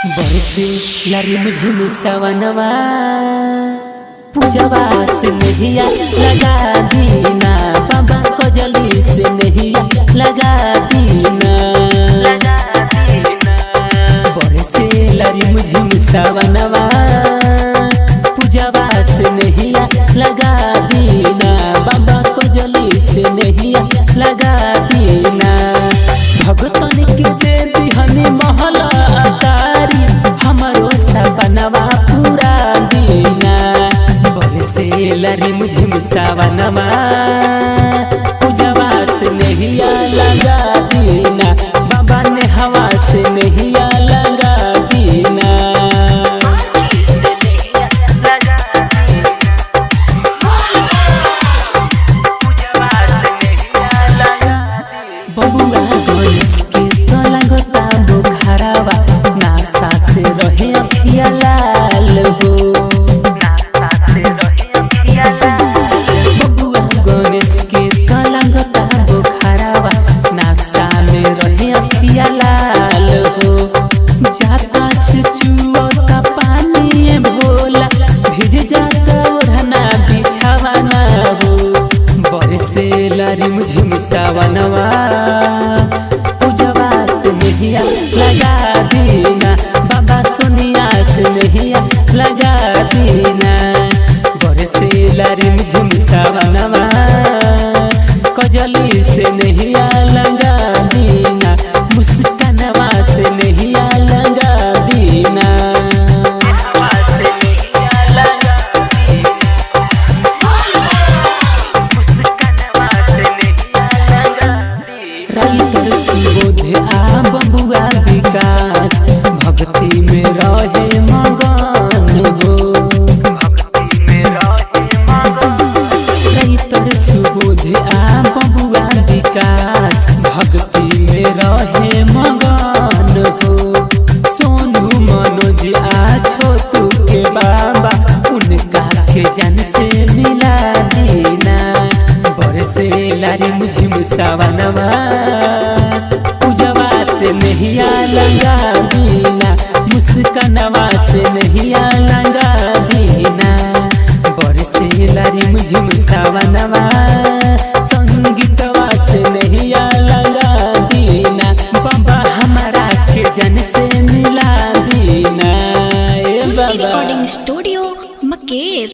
बरसे लारी मुझे मिसावनवा पूजवा से नहिया लगा दीना बाबा को जली से नहिया लगा दीना बरसे लारी मुझे मिसावनवा पूजवा से नहिया लगा दीना बाबा को जली से नहिया लगा दीना भगतन के दे दिहनी महल अतारी हमारो सपनवा पूरा दीना बरसे लारी मुझे मिसावनवा पूजवा से नहिया लगा दीना बाबा ने हवा से नहिया लगा दीना बबुआ गणेश के तोला गोता बुखारावा नासा से रहे अखिया लाल हो बबुआ गणेश के तोला गोता बुखारावा नासा में रहे अखिया लाल हो जाता से चुओता पानी भोला भिज जाता ओढ़ना बिछावाना हो बरसे लारी मुझे मिसावनवा पूजवा से नहिया लगा दीना बाबा सोनिया से नहिया लगा दीना बरसे लारी मुझे मिसावनवा कजली से नहिया लगा दीना मुस्कानवा से नहिया लगा दीना राइटर सुबोध आ बबुआ विकास भक्ति में रहे मगन हो राइटर सुबोध आ बबुआ विकास भक्ति में रहे मगन हो सोनू मनोज आ छोटू के बाबा उनका के जन से मिला दीना बरसे लारी मुझे मिसावनवा पूजवा से नहिया लगा दीना मुस्कानवा से नहिया लगा दीना बरसे लारी मुझे मिसावनवा संगीतवा से नहिया लगा दीना बाबा हमारा के जन से मिला दीना ए बाबा रिकॉर्डिंग स्टूडियो मकेर।